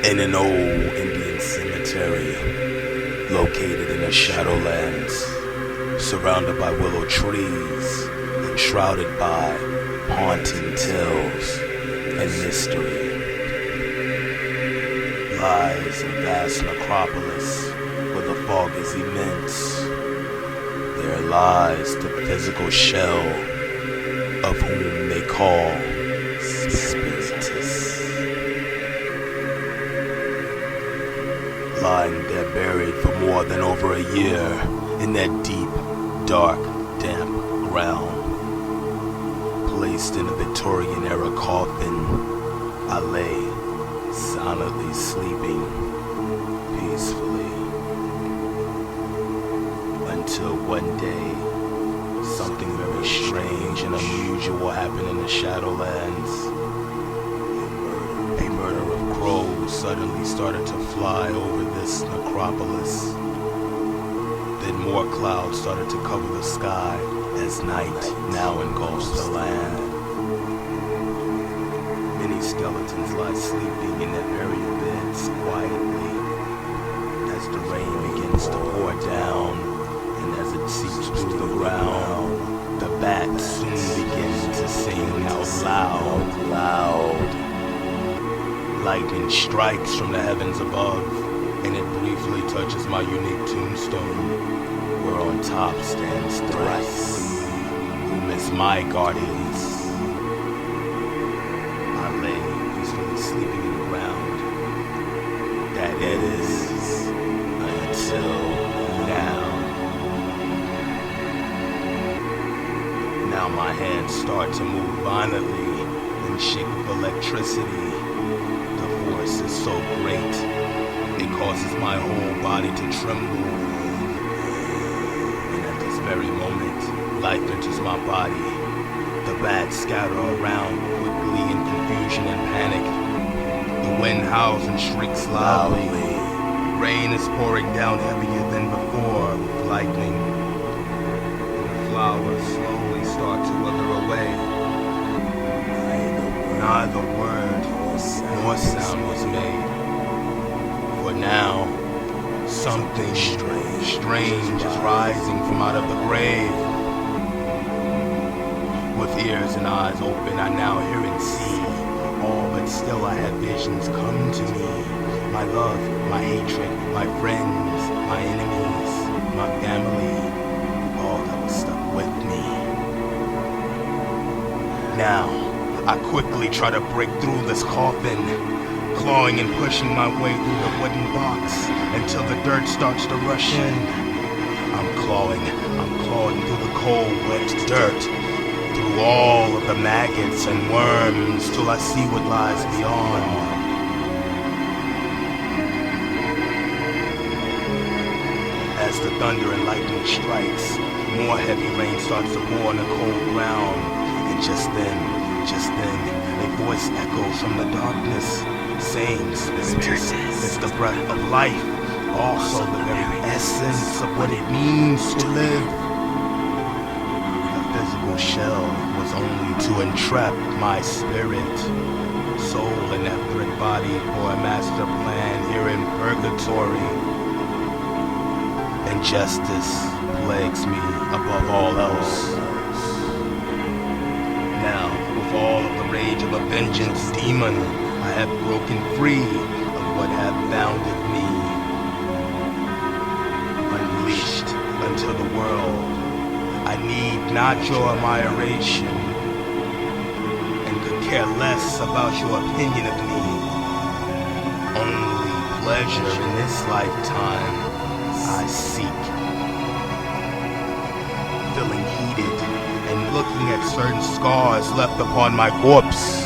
In an old Indian cemetery located in the Shadowlands, surrounded by willow trees and shrouded by haunting tales and mystery, lies a vast necropolis where the fog is immense. There lies the physical shell of whom they call Spiritus. Lying there buried for more than over a year in that deep, dark, damp ground. Placed in a Victorian-era coffin, I lay silently sleeping peacefully. Until one day, something very strange and unusual happened in the Shadowlands. A murder of crows suddenly started to fly over this necropolis. Then more clouds started to cover the sky as night now engulfs the land. Many skeletons lie sleeping in their burial beds quietly as the rain begins to pour down, and as it seeps through the ground, the bats soon begin to sing out loud. Lightning strikes from the heavens above, and it briefly touches my unique tombstone, where on top stands thrice, whom is my guardians. I lay peacefully sleeping in the ground. That is, until now. Now my hands start to move violently and shake with electricity. The force is so great, it causes my whole body to tremble. And at this very moment, life enters my body. The bats scatter around quickly in confusion and panic. The wind howls and shrieks loudly. Rain is pouring down heavier than before with lightning. And the flowers slowly start to wither away. Neither word nor sound was made. For now, something strange is rising from out of the grave. With ears and eyes open, I now hear and see all, but still I have visions come to me. My love, my hatred, my friends, my enemies, my family, all that was stuck with me. Now, I quickly try to break through this coffin, clawing and pushing my way through the wooden box until the dirt starts to rush in. I'm clawing through the cold, wet dirt, through all of the maggots and worms till I see what lies beyond. As the thunder and lightning strikes, more heavy rain starts to pour on the cold ground, and just then, a voice echoes from the darkness, saying, Spiritus is the breath of life, also the very essence of what it means to live. The physical shell was only to entrap my spirit, soul and etheric body for a master plan here in purgatory. And justice plagues me above all else. Now, with all of the rage of a vengeance demon, I have broken free of what had bounded me. Unleashed unto the world, I need not your admiration, and could care less about your opinion of me. Only pleasure in this lifetime I seek. Feeling heated and looking at certain scars left upon my corpse.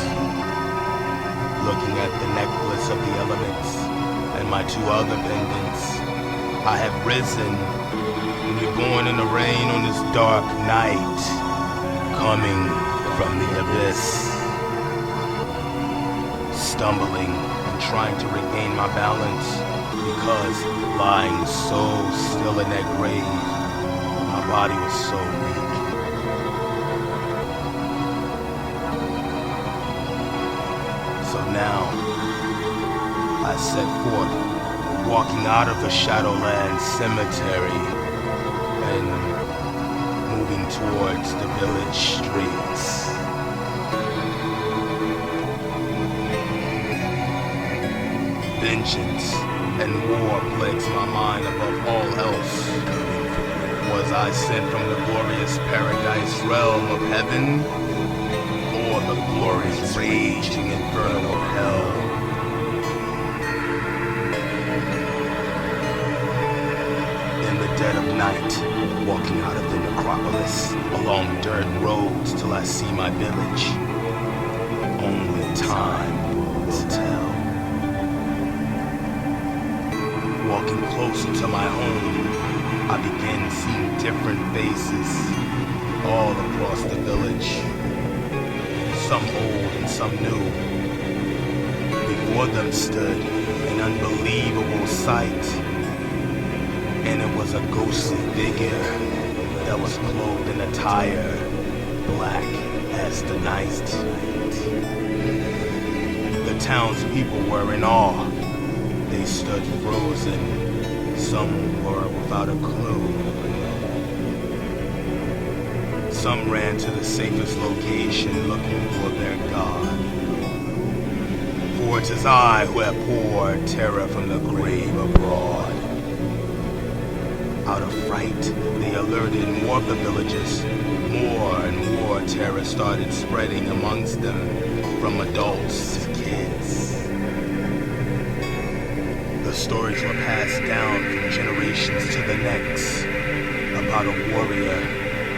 Looking at the necklace of the elements and my two other pendants, I have risen and reborn in the rain on this dark night, coming from the abyss. Stumbling and trying to regain my balance, because lying so still in that grave, my body was so weak. So now, I I set forth, walking out of the Shadowlands cemetery and moving towards the village streets. Vengeance and war plagues my mind above all else. Was I sent from the glorious paradise realm of heaven, or the glorious raging infernal hell? In the dead of night, walking out of the necropolis, along dirt roads till I see my village. Only time will tell. Walking closer to my home, I began seeing different faces all across the village. Some old and some new. Before them stood an unbelievable sight, and it was a ghostly figure that was clothed in attire black as the night. The townspeople were in awe. They stood frozen. Some were without a clue. Some ran to the safest location looking for their god. For it is I who have poured terror from the grave abroad. Out of fright, they alerted more of the villagers. More and more terror started spreading amongst them, from adults to kids. The stories were passed down from generations to the next about a warrior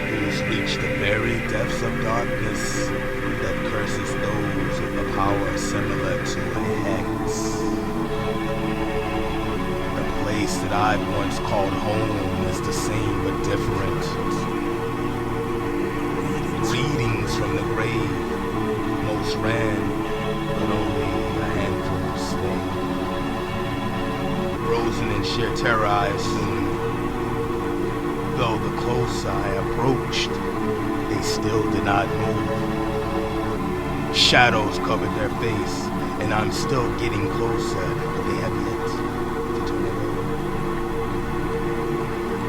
who has reached the very depths of darkness that curses those with a power similar to a hex. The place that I once called home is the same but different. Greetings from the grave. Most ran, but only a handful stayed. Frozen in sheer terror, I assumed. Though the closer I approached, they still did not move. Shadows covered their face, and I'm still getting closer, but they have yet to turn away.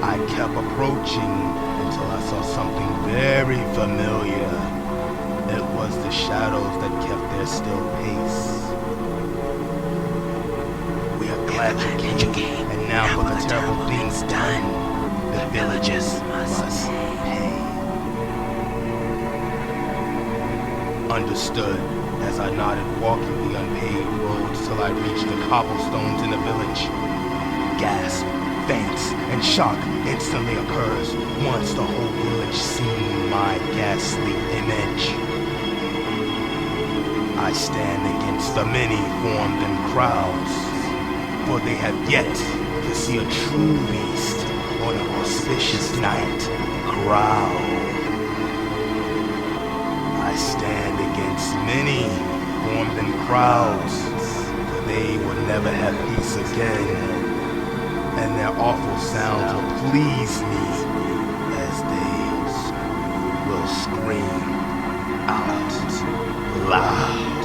I kept approaching until I saw something very familiar. It was the shadows that kept their still pace. Glad you came, and now for the terrible things done, the villagers must pay. Understood, as I nodded, walking the unpaved roads till I reached the cobblestones in the village. Gasp, faints, and shock instantly occurs once the whole village seen my ghastly image. I stand against the many formed in crowds, for they have yet to see a true beast on an auspicious night growl. I stand against many formed in crowds, for they will never have peace again, and their awful sounds will please me as they will scream out loud.